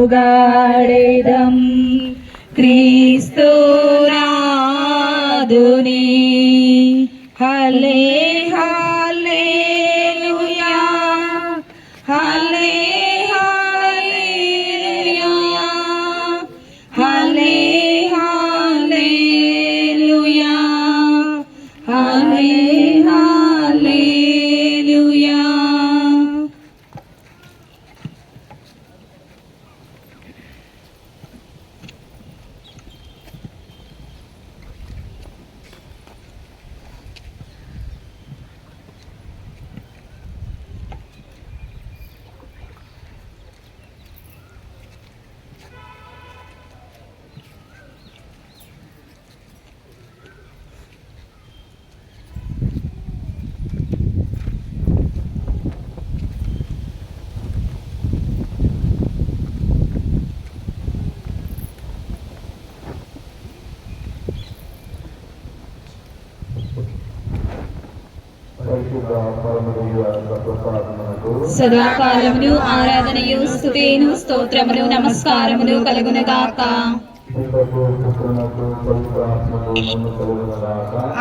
కొగాడెదం క్రీస్తు నాదుని హల్లే హల్లెలూయా హల్లే హల్లెలూయా హల్లే హల్లెలూయా హల్లే హల్లెలూయా. సదాకాలమును ఆరాధనయు స్తుతిను స్తోత్రమును నమస్కారమును కలుగునుగాక.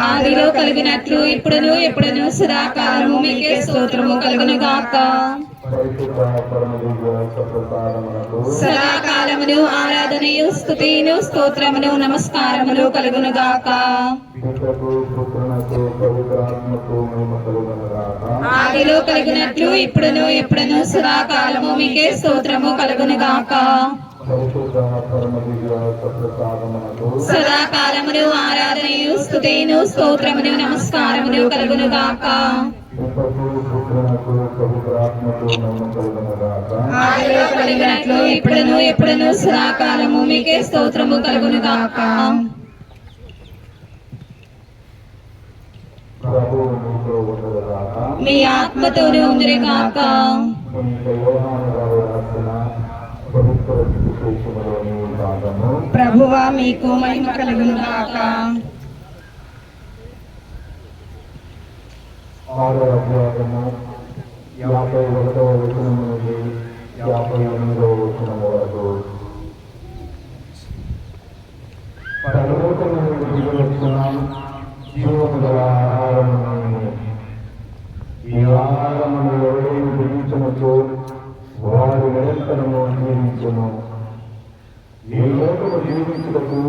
ఆదిలో కలిగినట్లు ఇప్పుడును ఎప్పుడును సదాకాలము మీకే స్తోత్రము కలుగునుగాక. సదాకాలమును ఆరాధనయు స్తుతిను స్తోత్రమును నమస్కారములు కలుగునుగాక. ఆదిలో కలిగినట్లు ఇప్పుడును ఎప్పుడును సదాకాలము మీకే స్తోత్రము కలుగునుగాక. సదాకాలమును ఆరాధనయు స్తుతిను స్తోత్రమును నమస్కారములు కలుగునుగాక. ఆదిలో కలిగినట్లు ఇప్పుడును ఎప్పుడును సదాకాలము మీకే స్తోత్రము కలుగునుగాక. మీ ఆత్మతోను ఉందిగాక. ప్రభువా మీకు మహిమ కలుగునుగాక. 6వ అధ్యాయము 51వ వచనం నుండి 58వ వచనం వరకు. పరలోకము నుండి దిగివచ్చిన జీవము గల ఆహారము, ఈ ఆహారమును ఎవరైనా భుజించునచో వారు నిరంతరము జీవించును. ఈ లోకము జీవించుటకు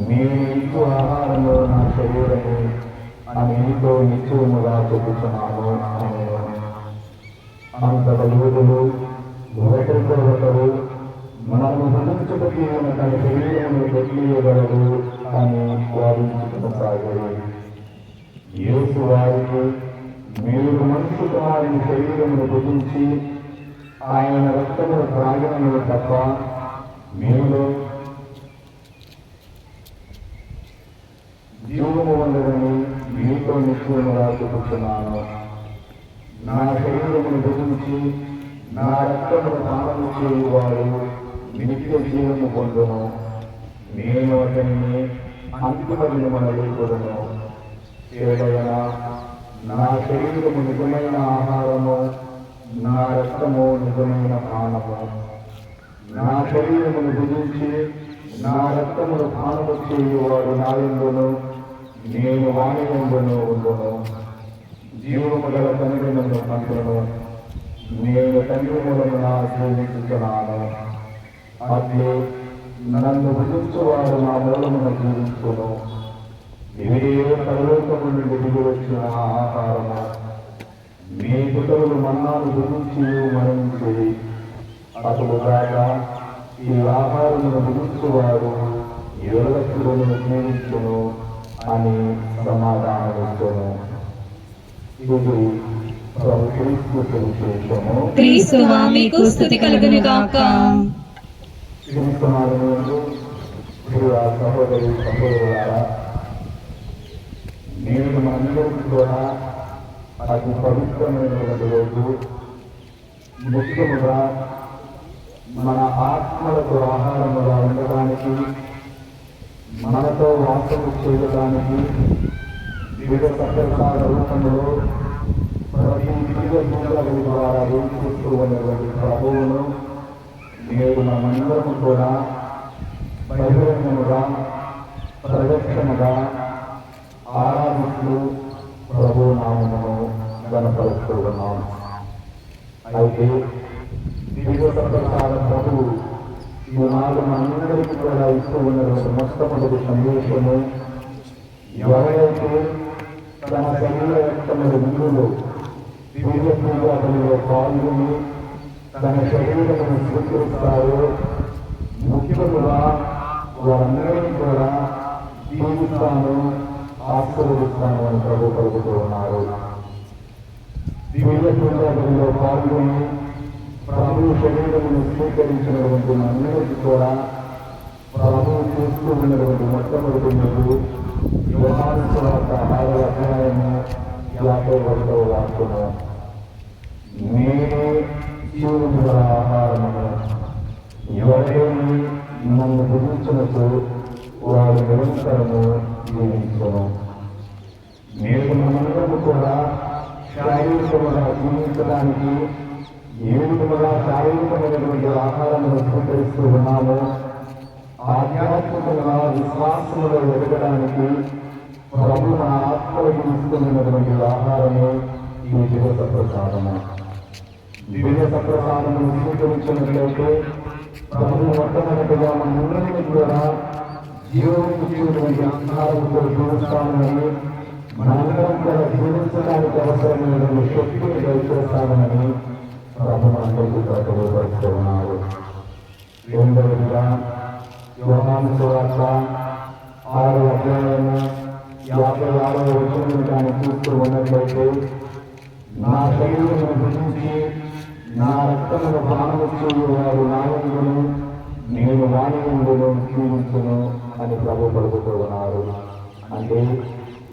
మీరు ఇచ్చు ఆహారము నా శరీరము అని మీతో నిశ్చయముగా చెప్పుచున్నాను అని. అంతట యూదులు ఒకరితో ఒకరు మనము భుజించుటకి తన శరీరమును పెట్టియగలరు అని వాదించుకునసాగారు. యేసు వారికి, మీరు మనుషు కుమారుని శరీరమును భుజించి ఆయన రక్తమును త్రాగినను తప్ప మీలో జీవము ఉండదని మీతో నిశ్చయముగా చెప్పుచున్నాను. నా శరీరమును భుజించి నా రక్తమును పానము చేయువాడు నిత్య జీవము పొందును. నేను అతన్ని అంతిమ దినమున లేపుదును. ఏదైనా నా శరీరము నిజమైన ఆహారము, నా రక్తము నిజమైన పానము. నా శరీరమును భుజించి నా రక్తమును పానము చేయువాడు నా యందును నేను వాని యందును ఉండును. జీవము గల తండ్రి నన్ను పంపును, నేను తండ్రి మూలమున జీవించుచున్నాను. అట్లే నన్ను భుజించువాడు నా మూలమున జీవించును. ఇదే పరలోకము నుండి దిగి వచ్చిన ఆహారము. మీ పితరులు మన్నాను భుజించి మరణించేది. అటుగాక ఈ ఆహారమును భుజించువాడు ఎల్లప్పుడూ జీవించును అని సమాధానమిచ్చును. ఇది ప్రభు క్రీస్తు సువిశేషము. క్రీస్తువా మీకు స్తుతి కలుగునుగాక. క్రీస్తునాథునందు ప్రియ సహోదరి సహోదరులారా, నేడు మనందరికీ కూడా అతి పవిత్రమైనటువంటి రోజు. ముఖ్యముగా మన ఆత్మలకు ఆహారముగా ఉండడానికి, మనతో వాసము చేయడానికి వివిధ సత్యకాల రూపంలో ప్రతి దివ్య ద్వారా వేసుకుంటూ ఉన్నటువంటి ప్రభువును నేడు మనమందరము కూడా బహిరంగముగా ప్రదక్షిణగా ఆరాధిస్తూ ప్రభు నామమును గణపరుస్తూ ఉన్నాం. అయితే దివ్య ప్రసాద ప్రభువు ఈనాడు మనందరికీ కూడా ఇస్తూ ఉన్నటువంటి మొట్టమొదటి సందేశము, ఎవరైతే తన శరీర రక్తముల విలువలో దివ్య పూజాదులలో పాల్గొని తన శరీరమును స్వీకరిస్తారో ముఖ్యముగా వారందరినీ కూడా దీవిస్తాను, ఆశీర్వదిస్తాను అని ప్రభు పలుకుతూ ఉన్నారు. దివ్య పూజాదులలో పాల్గొని ప్రభు శరీరమును స్వీకరించినటువంటి మనందరికీ కూడా ప్రభువు చూస్తూ ఉన్నటువంటి మొట్టమొదటి మీరు యోహాను సువార్త 6వ అధ్యాయము 51వ వాక్యము, నేనే జీవముల ఆహారమును, ఎవరైనా నన్ను భుజించినట్టు వారు నిరంతరము జీవించును. నేడు మనమందరము కూడా శారీరకముగా జీవించడానికి ఏ విధముగా శారీరకమైనటువంటి ఆహారమును స్వీకరిస్తూ ఉన్నామో, ఆధ్యాత్మికంగా విశ్వాసములో ఎదగడానికి ప్రభు మన ఆత్మలకు ఇస్తున్నటువంటి ఆహారము ఈ దివ్య సప్రసాదము. దివ్య సప్రసాదమును స్వీకరించినట్లయితే ప్రభు మొట్టమొదటిగా మనందరినీ కూడా జీవనిచ్చేటువంటి ఆహారంతో జీవిస్తామని, మనందరం కూడా జీవించడానికి అవసరమైనటువంటి శక్తిని దయచేస్తామని ప్రభు మనందరికీ తెలియపరుస్తూ ఉన్నారు. రెండవదిగా యోహాను సువార్త 6వ అధ్యాయము 56వ వచనం దాన్ని చూస్తూ ఉన్నట్లయితే, నా శరీరమును భుజించి నా రక్తమును పానము చేయువారు నా యందును నేను వాని యందును జీవించును అని ప్రభు పలుకుతూ ఉన్నారు. అంటే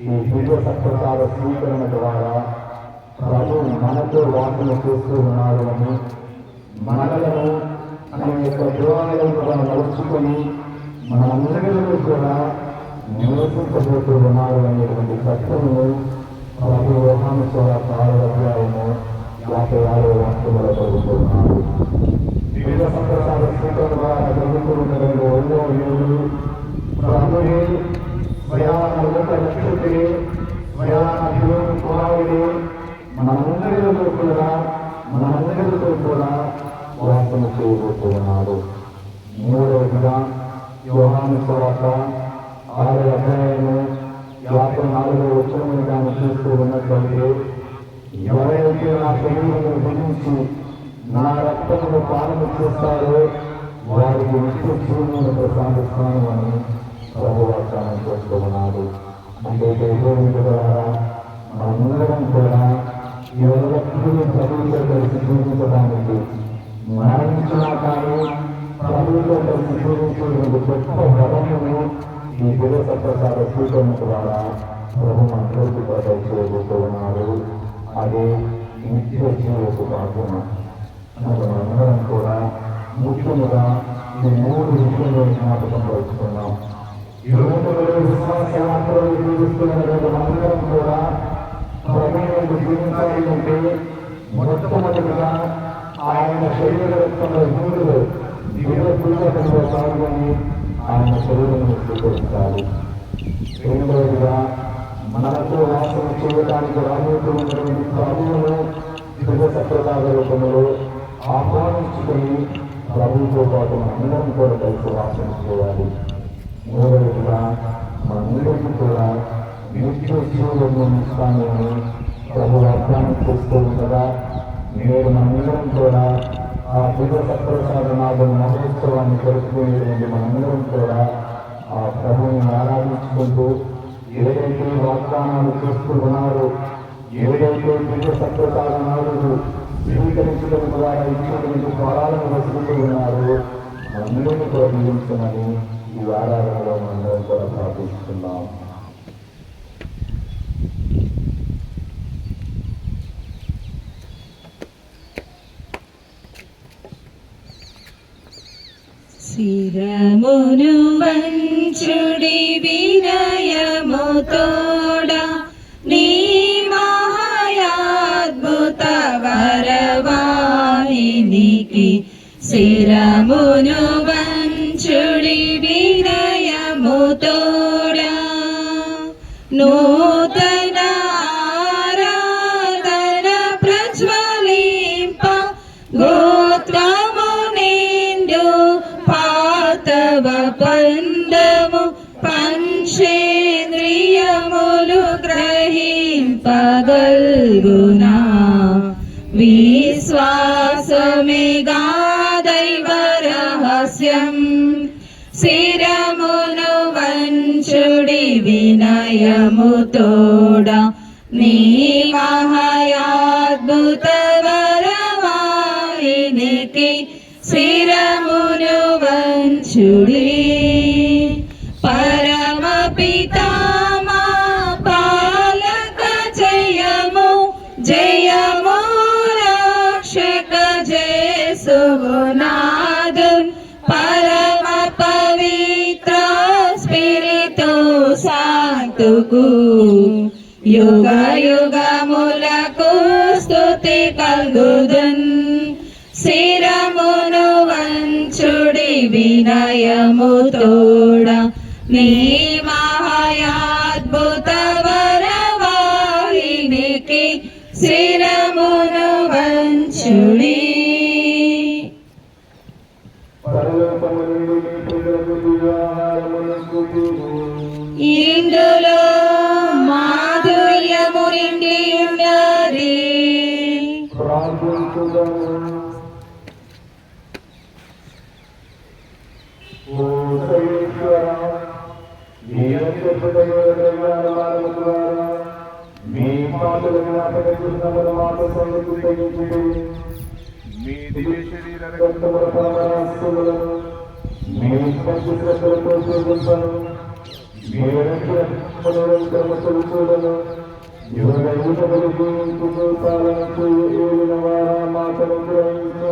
ఈ దివ్య సత్ప్రసాద స్వీకరణ ద్వారా ప్రభు మనతో వాసన చేస్తూ ఉన్నారు అని, మనలను మన యొక్క దేవాలయంలో నడుచుకొని మనందరిలో కూడా నివసించబోతూ ఉన్నారు అనేటువంటి సత్యమును ప్రభు యోహాను సువార్త 6వ అధ్యాయము 56వ వాక్యములో పలుకుతున్నారు. వివిధ సత్ప్రసాద స్వీకరణ ద్వారా జరుగుతూ ఉన్నటువంటి 2వ ఏడు ప్రభువే స్వయాన లోక రక్షకుడే, స్వయాన దేవుని కుమారుడే మనందరిలో కూడా వాసన చేయబోతూ ఉన్నాడు. మూడవదిగా యోహాను సువార్త 6వ అధ్యాయము 54వ వచనమును దాన్ని చూస్తూ ఉన్నట్లయితే, ఎవరైతే నా శరీరమును భుజించి నా రక్తమును పానము చేస్తారో వారికి నిత్య జీవమును ప్రసాదిస్తాను అని ప్రభు వాగ్దానం చేస్తూ ఉన్నాడు. అంటే దేవుని ద్వారా మనందరం కూడా ఎవరికీ ప్రభువుతో కలిసి జీవించడానికి, మరణించినా కానీ ప్రభువుతో కలిసి జీవించేటువంటి గొప్ప వరమును ఈ దివ్య సత్ప్రసాద స్వీకరణ ద్వారా ప్రభు మనలోకి ప్రజలు చేయబోతూ ఉన్నారు. అదే నిత్య జీవపు భాగ్యము. మనందరం కూడా ముఖ్యముగా ఈ 3 విషయంలో జ్ఞాపకం పరుచుకున్నాం. ఈ రోజులలో విశ్వాస యాత్రలో జీవిస్తున్నటువంటి మనందరం కూడా ప్రభువును జీవించాలి అంటే మొట్టమొదటిగా ఆయన శరీర రక్తముల విలువలో దివ్య పూజలో పాల్గొని ఆయన శరీరమును స్వీకరించాలి. రెండవదిగా మనతో వాసన చేయడానికి రాబోతున్నటువంటి ప్రభువును దివ్య సత్ప్రసాద రూపంలో ఆహ్వానించుకొని ప్రభువుతో పాటు మనందరం కూడా కలిసి వాసన చేయాలి. మూడవదిగా మనందరికీ కూడా నిత్య జీవమును ఇస్తానని ప్రభు వాగ్దానం చేస్తూ ఉండగా, నేడు మనందరం కూడా ఆ దివ్య సత్ప్రసాద నాడు మహోత్సవాన్ని జరుపుకునేటువంటి మనందరం కూడా ఆ ప్రభువుని ఆరాధించుకుంటూ ఏదైతే వాగ్దానాలు చేస్తూ ఉన్నారో, ఏదైతే దివ్య సత్ప్రసాద నాడు స్వీకరించడం ద్వారా ఇచ్చేటువంటి ఫలాలను వసులుతూ ఉన్నారో మనందరినీ కూడా జీవించమని ఈ ఆరాధనలో మనందరం కూడా ప్రార్థిస్తున్నాం. శిరమును వంచుడి వినయముతోడ నీ మహాయాద్భుత వరవాహినికి శిరమును వంచుడి వినయముతోడా నూతన ఆరాధన ప్రజ్వలింప గోత్రము నిండు పాతవ పందము పంచేంద్రియములు గ్రహింపగల్గునా విశ్వాసమేగా దైవ రహస్యం శిరమును వంచుడి వినయముతోడా నీ మహాయాద్భుత వరవాహినికి శిరమును వంచుడి పరమ పితామా పాలక జయము జయము రక్షక జేసునాథన్ పరమ పవిత్ర స్పిరిటు శాంతుకు యుగ యుగములకు స్తుతి కల్గుదున్ శిరమును వంచుడి వినయముతోడా నీ మహాయాద్భుత వరవాహినికి శిరమును వంచుడి ఇందులో మాధుర్యము నిండి ఉన్నది మీ మాటలు జ్ఞాపకం మాట సంగతి తగ్గించుడు మీ దివ్య శరీర మీ శ్రద్ధలతో చూపించను మీ రక్షణను యుగ యుగములకు పాలనకు ఏలిన వారా మాటలు గ్రహించు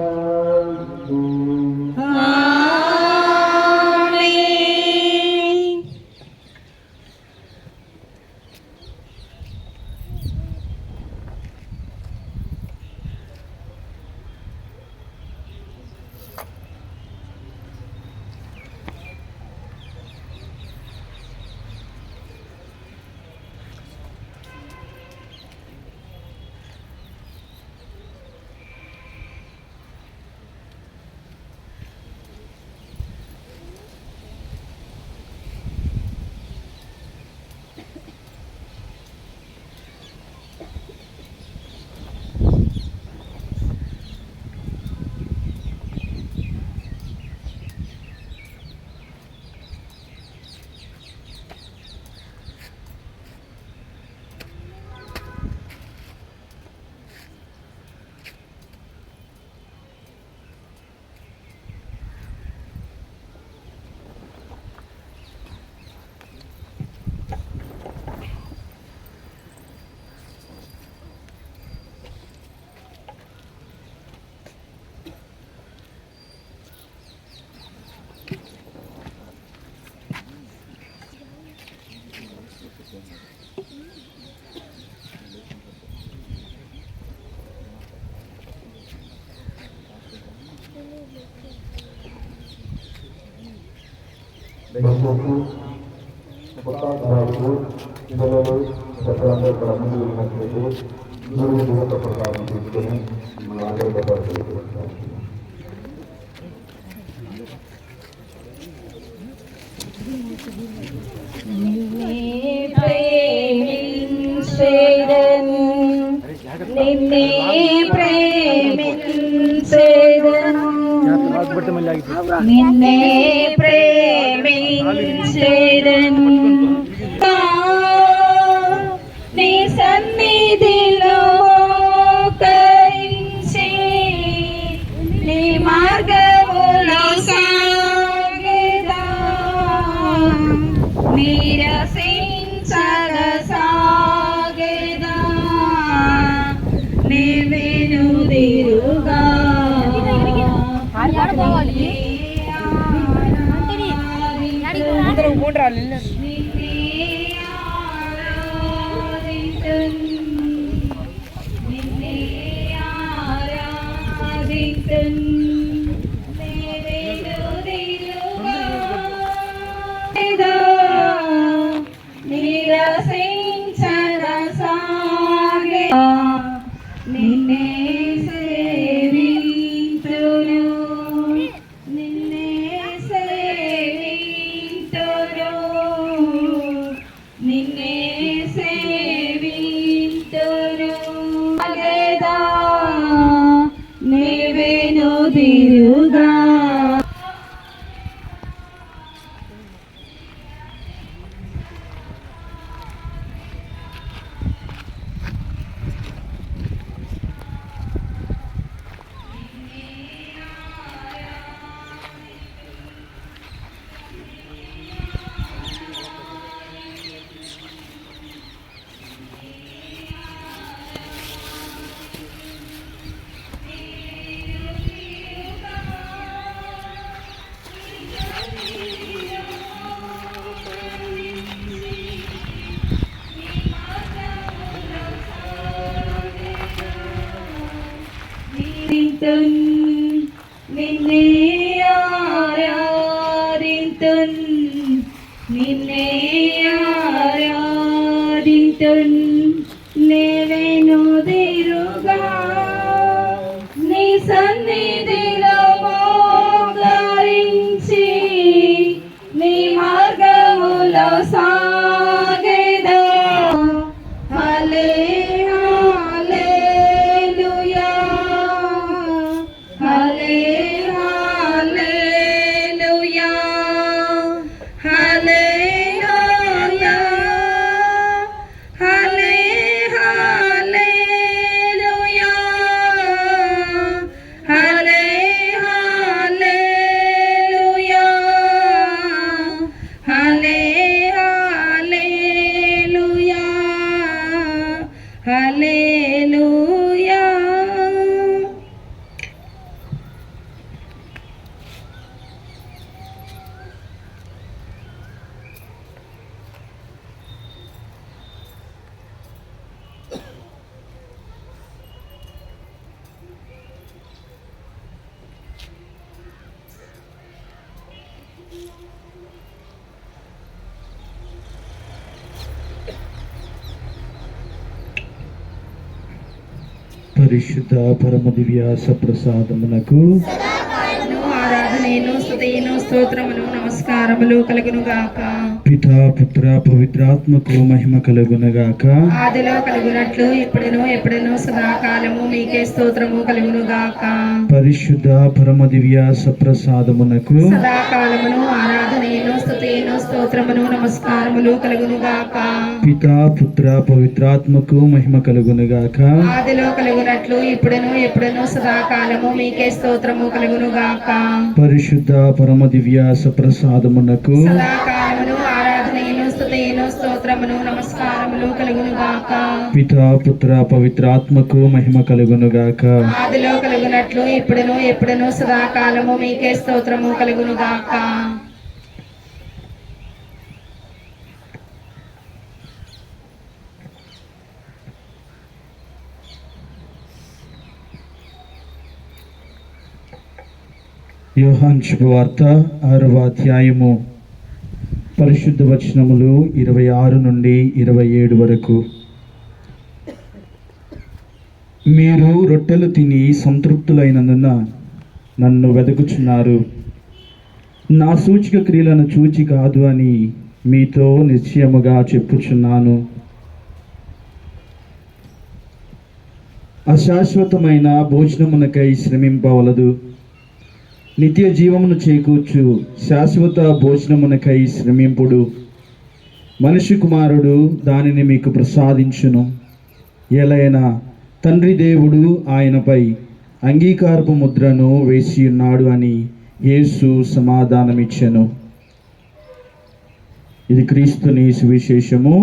దయచేసి పుస్తకాలు పిల్లలు పెద్దలందరూ ఇక్కడ ముందు వెళ్ళినట్లయితే గురువు దూత ప్రసాదం తీసుకొని మన ఆరోగ్యపడుతూ నిన్నే ప్రేమించేదను నిన్నే ప్రేమించేదను నీ సన్నిధిలో మోకరించి నీ మార్గములో సాగెదా నీరసించగ సాగెదా నీ వెనుదిరుగా నిన్నే సేవింతును నిన్నే సేవింతును నిన్నే సేవింతును అగేదా నీవేను తిరుగా నిన్నే ఆరాధింతున్ నిన్నే ఆరాధింతున్ నీవేను తిరుగా నీ సన్నిధిలో మోకరించి నీ మార్గములో సాగెదా హల్లెలూయా హల్లెలూయా హల్లెలూయా హల్లెలూయా హల్లెలూయా హల్లెలూయా హల్లెలూయా. పరిశుద్ధ పరమ దివ్య సప్రసాదమునకు ఆరాధనను స్తుతిను స్తోత్రమును నమస్కారములు కలుగును గాక. పితా పుత్ర పవిత్రాత్మకు మహిమ కలుగునగాక. ఆదిలో కలుగునట్లు ఇప్పుడును ఎప్పుడును సదాకాలము మీకే స్తోత్రము కలుగును గాక. పరిశుద్ధ పరమ దివ్య సప్రసాదమునకు సదాకాలమును ఆరాధనను స్తుతిను స్తోత్రమును నమస్కారములు కలుగును గాక. పితా పుత్ర పవిత్రాత్మకు మహిమ కలుగునగాక. ఆదిలో కలుగునట్లు ఇప్పుడును ఎప్పుడును సదాకాలము మీకే స్తోత్రము కలుగును గాక. పరిశుద్ధ పరమ దివ్య సప్రసాదమునకు సదాకాలమును ఆరాధనను స్తుతిను స్తోత్రమును నమస్కారములు కలుగును గాక. పితా పుత్ర పవిత్రాత్మకు మహిమ కలుగునుగాక. ఆదిలో కలుగునట్లు ఇప్పుడును ఎప్పుడును సదాకాలము మీకే స్తోత్రము కలుగును గాక. యోహాను శుభవార్త 6వ అధ్యాయము పరిశుద్ధ వచనములు 26 నుండి 27 వరకు. మీరు రొట్టెలు తిని సంతృప్తులైనందున నన్ను వెదకుచున్నారు, నా సూచక క్రియలను చూచి కాదు అని మీతో నిశ్చయముగా చెప్పుచున్నాను. అశాశ్వతమైన భోజనమునకై శ్రమింపవలదు, నిత్య జీవమును చేకూర్చు శాశ్వత భోజనమునకై శ్రమింపుడు. మనిషి కుమారుడు దానిని మీకు ప్రసాదించును. ఎలైనా తండ్రి దేవుడు ఆయనపై అంగీకారపు ముద్రను వేసి ఉన్నాడు అని యేసు సమాధానమిచ్చెను. ఇది క్రీస్తుని సువిశేషము.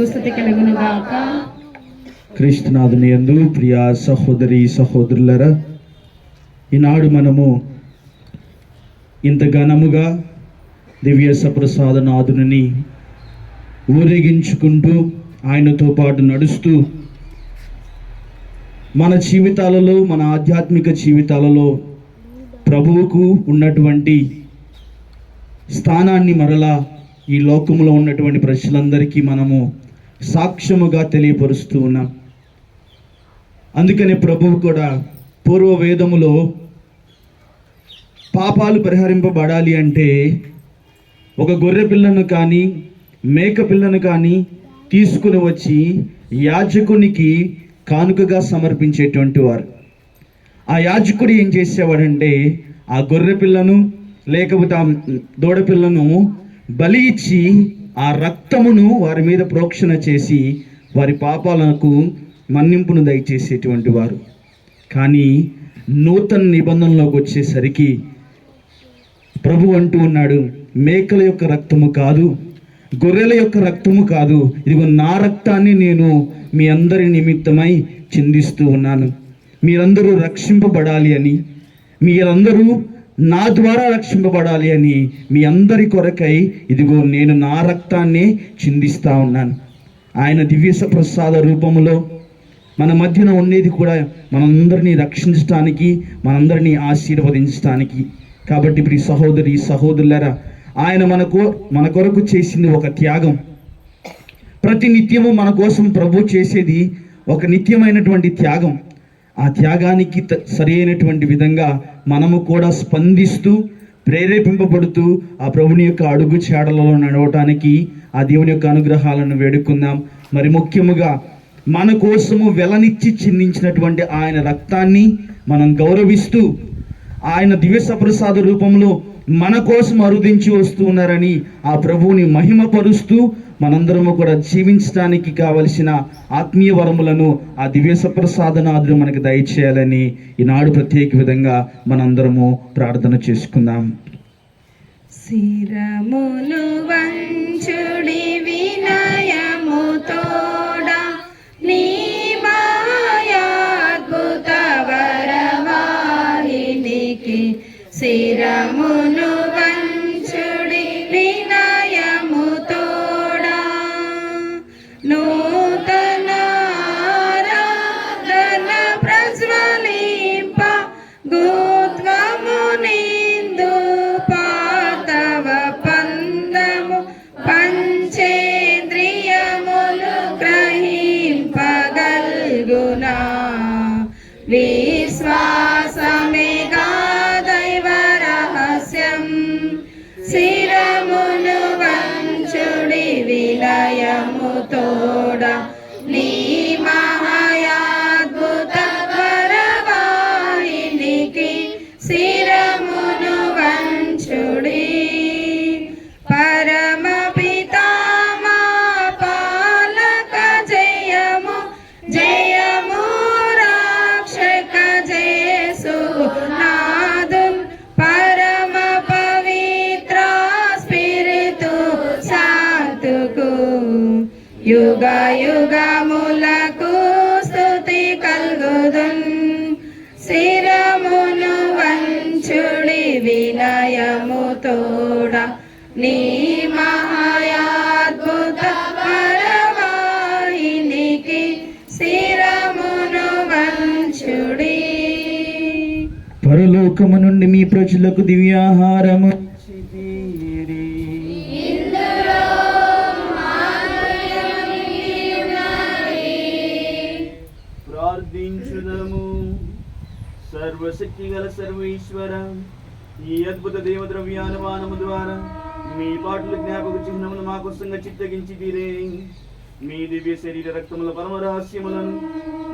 స్తుతి కలుగును గాక. క్రీస్తునాథుని యందు ప్రియ సహోదరి సహోదరులరా, ఈనాడు మనము ఇంత ఘనముగా దివ్య సప్రసాదనాథుని ఊరేగించుకుంటూ ఆయనతో పాటు నడుస్తూ మన జీవితాలలో, మన ఆధ్యాత్మిక జీవితాలలో ప్రభువుకు ఉన్నటువంటి స్థానాన్ని మరలా ఈ లోకములో ఉన్నటువంటి ప్రజలందరికీ మనము సాక్ష్యముగా తెలియపరుస్తూ ఉన్నాం. అందుకని ప్రభువు కూడా పూర్వ వేదములో పాపాలు పరిహరింపబడాలి అంటే ఒక గొర్రె పిల్లను కానీ మేక పిల్లను కానీ తీసుకుని వచ్చి యాజకునికి కానుకగా సమర్పించేటువంటి వారు. ఆ యాజకుడు ఏం చేసేవాడంటే ఆ గొర్రె పిల్లను లేకపోతే ఆ దూడ పిల్లను బలి ఇచ్చి ఆ రక్తమును వారి మీద ప్రోక్షణ చేసి వారి పాపాలకు మన్నింపును దయచేసేటువంటి వారు. కానీ నూతన నిబంధనలోకి వచ్చేసరికి ప్రభు అంటూ ఉన్నాడు, మేకల యొక్క రక్తము కాదు, గొర్రెల యొక్క రక్తము కాదు, ఇదిగో నా రక్తాన్ని నేను మీ అందరి నిమిత్తమై చిందిస్తూ ఉన్నాను. మీరందరూ రక్షింపబడాలి అని, మీరందరూ నా ద్వారా రక్షింపబడాలి అని, మీ అందరి కొరకై ఇదిగో నేను నా రక్తాన్ని చిందిస్తూ ఉన్నాను. ఆయన దివ్య ప్రసాద రూపంలో మన మధ్యన ఉండేది కూడా మనందరినీ రక్షించడానికి, మనందరినీ ఆశీర్వదించడానికి. కాబట్టి ఇప్పుడు సహోదరి సహోదరులారా, ఆయన మన కొరకు చేసింది ఒక త్యాగం. ప్రతి నిత్యము మన కోసం ప్రభు చేసేది ఒక నిత్యమైనటువంటి త్యాగం. ఆ త్యాగానికి సరి అయినటువంటి విధంగా మనము కూడా స్పందిస్తూ ప్రేరేపింపబడుతూ ఆ ప్రభుని యొక్క అడుగు చాడలలో నడవటానికి ఆ దేవుని యొక్క అనుగ్రహాలను వేడుకుందాం. మరి ముఖ్యముగా మన కోసము వెలనిచ్చి చిందించినటువంటి ఆయన రక్తాన్ని మనం గౌరవిస్తూ ఆయన దివ్య సప్రసాద రూపంలో మన కోసం అరుదించి వస్తూ ఉన్నారని ఆ ప్రభువుని మహిమపరుస్తూ మనందరము కూడా జీవించడానికి కావలసిన ఆత్మీయ వరములను ఆ దివ్య సప్రసాదనాథుడు మనకు దయచేయాలని ఈనాడు ప్రత్యేక విధంగా మనందరము ప్రార్థన చేసుకుందాం. శిరమును వంచుడి వినయముతోడా నీ మాయాద్భుత వరవాహినికి, శిరమును వంచుడి వినయముతోడా నూతన ఆరాధన ప్రజ్వలింప గోత్వము నిందు పాతవ పందము పంచేంద్రియములు గ్రహింపగల్గునా, విశ్వాసమేగా దైవ రహస్యం. శిరమును వంచుడి వినయముతోడా నీ మహాయాద్భుత వరవాహినికి, శిరమును వంచుడి. పరమ పితామా పాలక జయము జయము రక్షక జేసు నాదున్, పరమ పవిత్ర స్పిరితు శాంతుకు యుగ యుగములకు స్తుతి కల్గుదున్. శిరమును వంచుడి వినయముతోడా నీ మహాయాద్భుత వరవాహినికి, శిరమును వంచుడి. పరలోకము నుండి మీ ప్రజలకు దివ్యాహారము ప్రార్థించుదము. సర్వశక్తి గల సర్వేశ్వర, ఈ అద్భుత దేవద్రవ్యానుమానము ద్వారా మీ పాటల జ్ఞాపక చిహ్నమును మా కోసంగా చిత్తగించి తీరే. మీ దివ్య శరీర రక్తముల పరమ రహస్యములను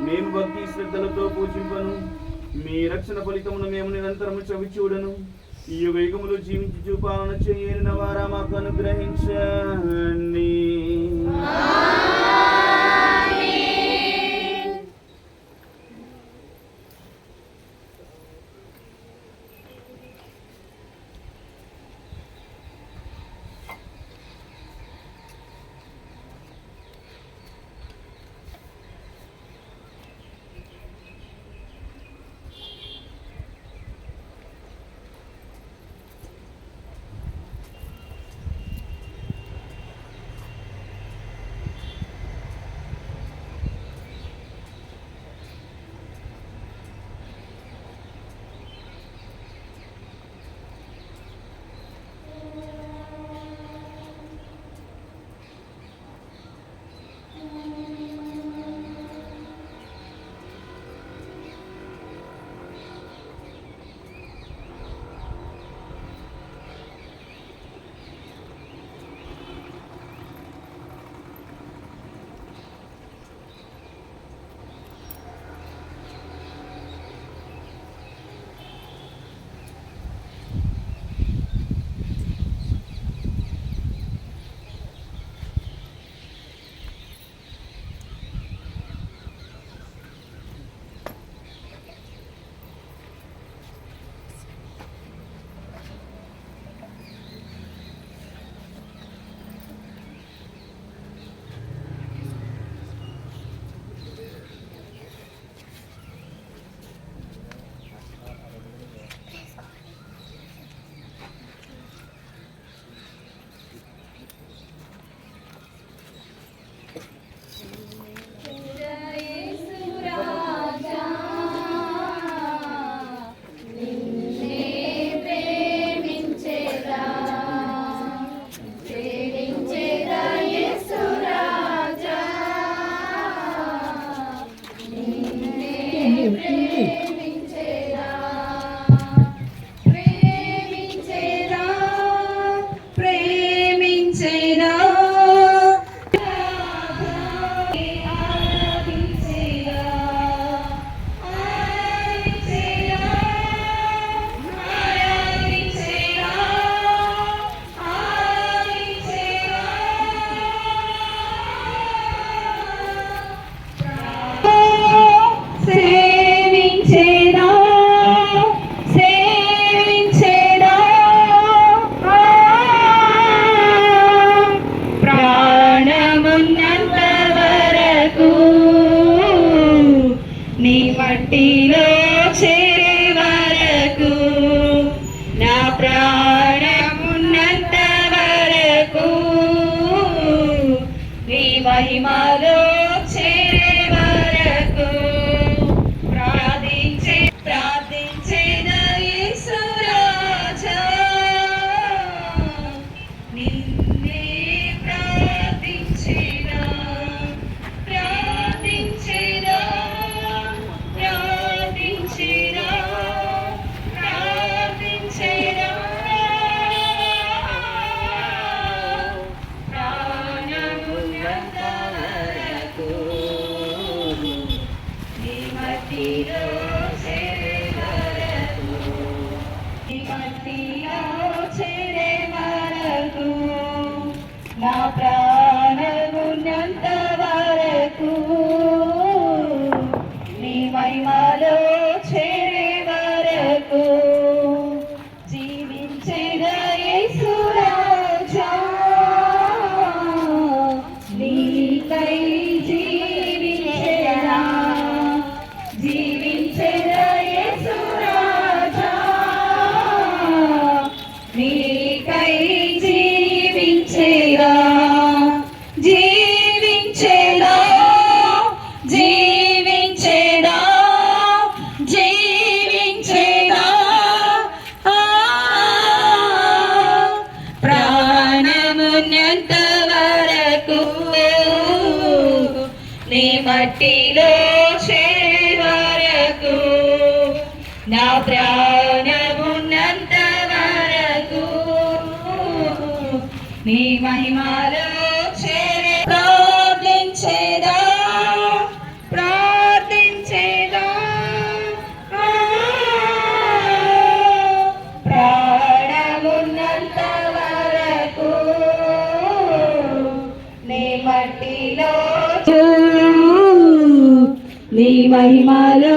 మేము భక్తి శ్రద్ధలతో పూజింపను. మీ రక్షణ ఫలితమును మేము నిరంతరము చవి చూడను. ఈ యుగ యుగములు జీవించి చూపాలన చేయని వారా మాకు అనుగ్రహించండి. ప్రాణమున్నంత వరకు నీ మహిమలో చేరే వరకు ప్రార్థించేద యేసు రాజా నిన్నే ప్రార్థించేదా ప్రార్థించేదా ప్రార్థించేదా ప్రార్థించేదా ప్రాణమున్నంత వరకు నీ మట్టిలో చేరే వరకు నీ మట్టిలో చేరే వరకు నా ప్రాణమున్నంత వరకు నీ మహిమలో చేరే వరకు జీవించేద యేసు రాజా నీకై జీవించేదా జీవించేద యేసు రాజా నీకై జీవించేదా జీవించేదా జీవించేదా జీవించేదా ప్రాణమున్నంత వరకు నీ మట్టిలో చేరే వరకు నా ప్రాణమున్నంత వరకు నీ మహిమలో చేరే ప్రార్థించేదా ప్రార్థించేదా ప్రాణమున్నంత వరకు నీ మట్టిలో నీ మహిమలో